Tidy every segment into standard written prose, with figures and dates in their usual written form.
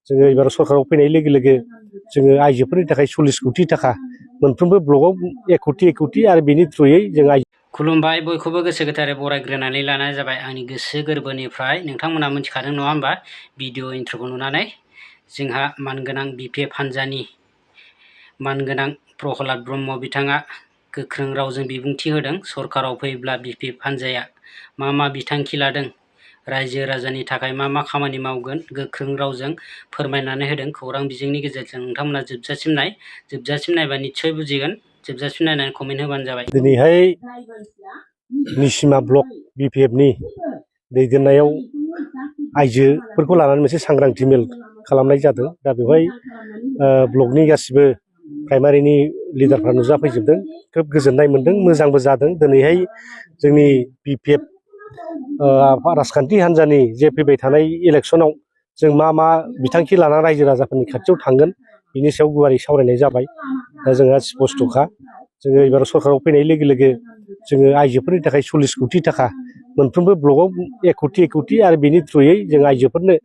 जोङो एबार सरकाराव फैनाय लोगो लोगो जोङो आइजोफोरनि थाखाय 40 कोटी थाखा मोनफ्रोमबो ब्लकआव 1 कोटी आरो बेनि थ्रुयै जों खुलुमबाय बयखौबो गोसो गोथारै बरायग्रोनानै लानाय जाबाय आंनि गोसो गोरबोनिफ्राय। नोंथांमोना मिथिखादों नङा होमबा भिडिअ इन्ट्र'खौ नुनानै जोंहा मानगोनां बिपिएफ हान्जानि मानगोनां प्रहलाद ब्रह्म बिथाङा गोख्रों रावजों बिबुंथि होदों। सरकाराव फैब्ला बिपिएफ हान्जाया मा बिथांखि लादों, रायजो राजानि थाखाय मा खामानि मावगोन, गोख्रों रावजों फोरमायनानै होदों। खौरां बिजोंनि गेजेरजों नोंथांमोना जोबजासिम नायबा निस्सय बुजिगोन। जोबजासिम नायनानै कमेन्ट होबानो जाबाय। दिनैहाय निसिमा ब्लक बिपिएफनि दैदेननायाव आइजोफोरखौ लानानै मोनसे सांग्रांथि मेल खालामनाय जादों। दा बेवहाय ब्लकनि गासिबो प्राइमारिनि लिडारफ्रा नुजाफैजोबदों। खोब गोजोननाय मोन्दों, मोजांबो जादों। दिनैहाय जोंनि बिपिएफ राजखान्थि हान्जानि जे फैबाय थानाय इलेक्सनाव जों मा बिथांखि लानानै रायजो राजाफोरनि खाथियाव थांगोन बिनि सायाव गुवारै सावरायनाय जाबाय। दा जोंहा स्पष्टखा, जोङो एबार सरकाराव फैनाय लोगो लोगो जोङो आइजोफोरनि थाखाय 40 कोटी थाखा मोनफ्रोमबो ब्लकआव 1 कोटी आरो बेनि थ्रुयै जों आइजोफोरनो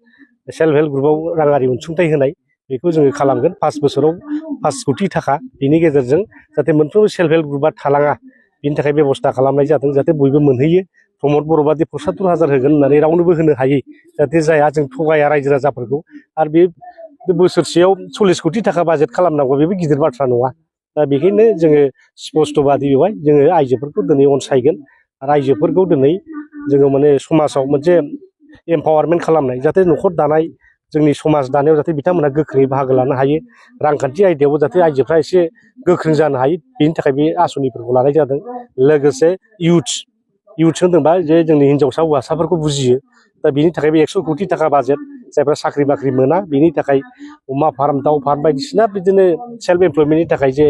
सेल्फ हेल्प ग्रुपआव राङारि अनसुंथाइ होनाय बेखौ जोङो खालामगोन। 5 बोसोराव 5 कोटी थाखा बिनि गेजेरजों जाहाथे मोनफ्रोमबो सेल्फ हेल्प ग्रुपआ थालाङा बिनि थाखाय बेबस्था खालामनाय जादों। जाहाथे बयबो मोनहैयो। प्रमद बर' बादि 75,000 होगोन होननानै रावनोबो होनो हायै जाहाथे जाया, जों थगाया रायजो राजाफोरखौ। आरो बे बोसोरसेयाव 40 कोटी थाखा बाजेट खालामनांगौ बेबो गिदिर बाथ्रा नङा। दा बेखायनो जोङो स्पष्टबादि बेवहाय जोङो आइजोफोरखौ दिनै अनसायगोन आरो आइजोफोरखौ दिनै जोङो माने समाजाव मोनसे एम्पावारमेन्ट खालामनाय, जाहाथे न'खर दानाय, जोंनि समाज दानायाव जाहाथे बिथांमोना गोख्रोङै बाहागो लानो हायो। रांखान्थि आयदायावबो जाहाथे आइजोफ्रा एसे गोख्रों जानो हायो, बेनि थाखाय बे आसनिफोरखौ लानाय जादों। लोगोसे इउथ्स होनदोंबा जे जोंनि हिन्जावसा हौवासाफोरखौ बुजियो। दा बेनि थाखाय बे 100 कोटी थाखा बाजेट, जायफ्रा साख्रि बाख्रि मोना बेनि थाखाय अमा फार्म, दाउ फार्म बायदिसिना बिदिनो सेल्फ एमप्लयमेन्टनि थाखाय जे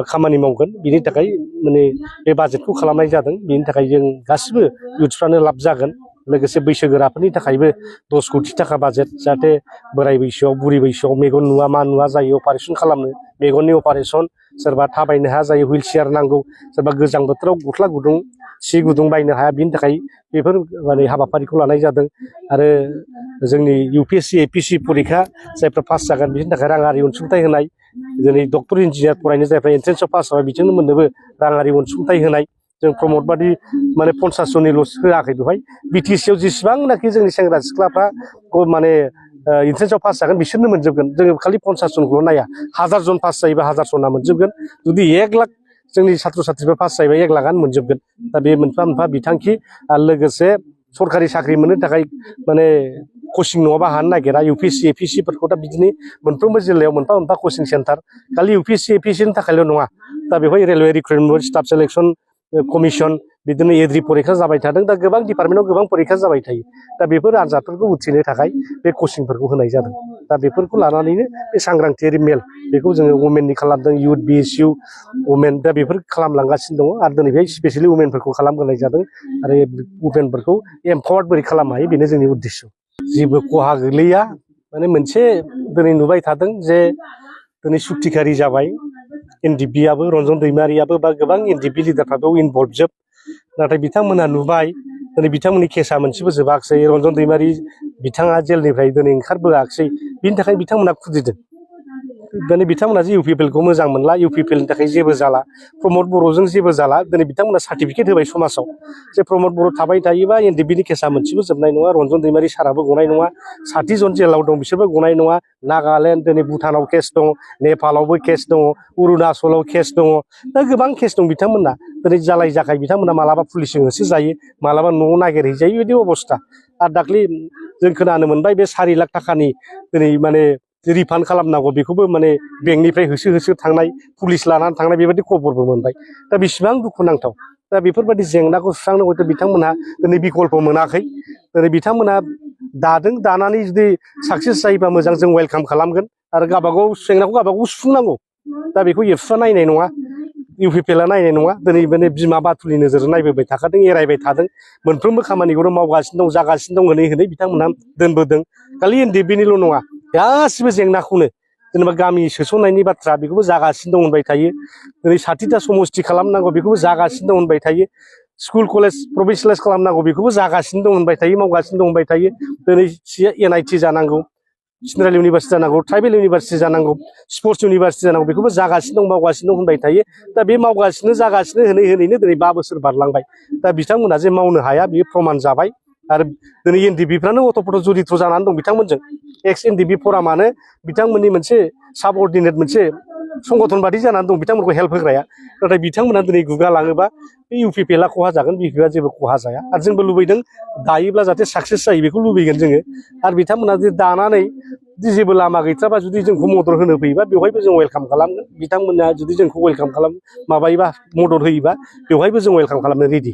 खामानि मावगोन बिनि थाखाय माने बे बाजेटखौ खालामनाय जादों। बेनि थाखाय जों गासिबो इउथ्सफ्रानो लाब जागोन। लोगोसे बैसोगोराफोरनि थाखायबो 10 कोटी थाखा बाजेट, जाहाथे बोराय बैसोआव बुरि बैसोआव मेगन नुवा मा नुवा जायो, अपारेसन खालामनो, मेगननि अपारेसन, सोरबा थाबायनो हाया जायो हुइल चेयार नांगौ, सोरबा गोजां बोथोराव गस्ला गुदुं सि गुदुं बायनो हाया, बिनि थाखाय बेफोर माने हाबाफारिखौ लानाय जादों। आरो जोंनि UPSC APC परिखा जायफ्रा पास जागोन बिनि थाखाय राङारि अनसुंथाइ होनाय, दिनै डक्टर इन्जिनियार फरायनो जायफ्रा एन्ट्रेन्सआव पास जाबाय बिथांमोननोबो राङारि अनसुंथाइ होनाय। जों प्रमद बादि माने 50 जननिल' होआखै बेवहाय, BTC आव जेसेबांनाखि जोंनि सेंग्रा सिख्लाफ्रा माने एन्ट्रेन्सआव पास जागोन बिसोरनो मोनजोबगोन। जोङो खालि 50 जनखौल' नाया, 1000 जन पास जायोबा 1000 जना मोनजोबगोन। जुदि 1 लाख जोंनि साथ्र साथ्रिफ्रा पास जायोबा 1 लाखआनो मोनजोबगोन। दा बे मोनफा बिथांखि। आरो लोगोसे सरकारि साख्रि मोननो थाखाय माने कचिं नङाबा हानो नागिरा। UPSC APC फोरखौ दा बिदिनो मोनफ्रोमबो जिल्लायाव मोनफा कचिं सेन्टार, खालि UPSC APC नि थाखायल' नङा। दा बेवहाय railway recruitment, staff selection commission, बिदिनो एग्रि परिखा जाबाय थादों। दा गोबां डिपार्टमेन्टआव गोबां परिखा जाबाय थायो। दा बेफोर आनजादफोरखौ उथ्रिनो थाखाय बे कचिंफोरखौ होनाय जादों। दा बेफोरखौ लानानैनो बे सांग्रांथियारि मेल बेखौ जोङो वमेननि खालामदों, इउथ BSU वमेन, दा बेफोर खालामलांगासिनो दङ। आरो दिनै बेहाय स्पेसियेलि वमेनफोरखौ खालामग्रोनाय जादों। आरो वमेनफोरखौ एम्पावार्ड बोरै खालामनो हायो बेनो जोंनि उद्देश्य। जेबो खहा गोलैया, माने मोनसे दिनै नुबाय थादों जे दिनै सुक्तिखारि जाबाय NDP आबो, रन्जन दैमारियाबो, बा गोबां NDP लिडारफ्राबो इनभल्भ जोब। नाथाय बिथांमोना नुबाय दिनै बिथांमोननि केसा मोनसेबो जोबाखिसै। रन्जन दैमारि बिथाङा जेलनिफ्राय दिनै ओंखारबोआखिसै, बिनि थाखाय बिथांमोना खुद्रिदों। दिनै बिथांमोना जे UPPL खौ मोजां मोनला, UPPL नि थाखाय जेबो जाला, प्रमद बर'जों जेबो जाला। दिनै बिथांमोना सार्टिफिकेट होबाय समाजाव जे प्रमद बर' थाबाय थायोबा NDP नि केसा मोनसेबो जोबनाय नङा, रन्जन दैमारि साराबो गनाय नङा, 60 जन जेलाव दं बिसोरबो गनाय नङा। नागालेण्ड, दिनै भुटानाव केस दङ, नेपालावबो केस दङ, अरुणाचलाव केस दङ। दा गोबां केस दं बिथांमोना। दिनै जालाय जाखाय बिथांमोना मालाबा पुलिसजों होसोजायो, मालाबा न'आव नागिरहैजायो, बिदि अबस्था। आरो दाख्लै जों खोनानो मोनबाय बे 4 लाख थाखानि दिनै माने रिफान्ड खालामनांगौ, बेखौबो माने बेंकनिफ्राय होसो थांनाय, पुलिस लानानै थांनाय, बेबायदि खबरबो मोनबाय। दा बेसेबां दुखुनांथाव। दा बेफोरबायदि जेंनाखौ सुस्रांनो हयथ' बिथांमोनहा दिनै बिकल्प मोनाखै। दिनै बिथांमोना दादों, दानानै जुदि साक्सेस जायोबा मोजां, जों वेलकाम खालामगोन। आरो गावबागाव जेंनाखौ गावबागाव सुफुंनांगौ। दा बेखौ एबसुआ नायनाय नङा, UPPL नायनाय नङा। दिनै माने बिमा बाथुलनि नोजोरजों नायबोबाय थाखादों, एरायबाय थादों। मोनफ्रोमबो खामानिखौनो मावगासिनो दं, जागासिनो दं, होनै बिथांमोनहा दोनबोदों। खालि NDP निल' नङा, गासिबो जेंनाखौनो जेनेबा गामि सोसननायनि बाथ्रा बेखौबो जागासिनो दं होनबाय थायो। दिनै 60टा समस्ति खालामनांगौ बेखौबो जागासिनो दं होनबाय थायो। स्कुल कलेज प्रभिन्सियेलाइज खालामनांगौ बेखौबो जागासिनो दं होनबाय थायो, मावगासिनो दं होनबाय थायो। दिनै NIT जानांगौ, जेनेरेल इउनिभारसिटि जानांगौ ट्राइबेल इउनिभारसिटि जानांगौ स्पर्ट्स इउनिभारसिटि जानांगौ बेखौबो जागासिनो दं मावगासिनो दं होनबाय थायो दा बे मावगासिनो जागासिनो होनैनो दिनै 5 बोसोर बारलांबाय दा बिथांमोना जे मावनो हाया बेयो प्रमान जाबाय आरो दिनै एनडिबिफ्रानो अट'पट' जरित्र जानानै दं बिथांमोनजों एक्स एनडिबि फरामानो बिथांमोननि मोनसे साबअर्डिनेट मोनसे संगठन बादि जानानै दं बिथांमोनखौ हेल्प होग्राया नाथाय बिथांमोना दिनै गुगालाङोबा बे इउपिपिएलआ खहा जागोन बिपिएफआ जेबो खहा जाया आरो जोंबो लुबैदों दायोब्ला जाहाथे साक्सेस जायो बेखौ लुबैगोन जोङो आरो बिथांमोना जे दानानै जेबो लामा गैथ्राबा जुदि जोंखौ मदद होनो फैयोबा बेवहायबो जों वेलकाम खालामगोन बिथांमोना जुदि जोंखौ वेलकाम माबायोबा मदद होयोबा बेवहायबो जों वेलकाम खालामनो रेडि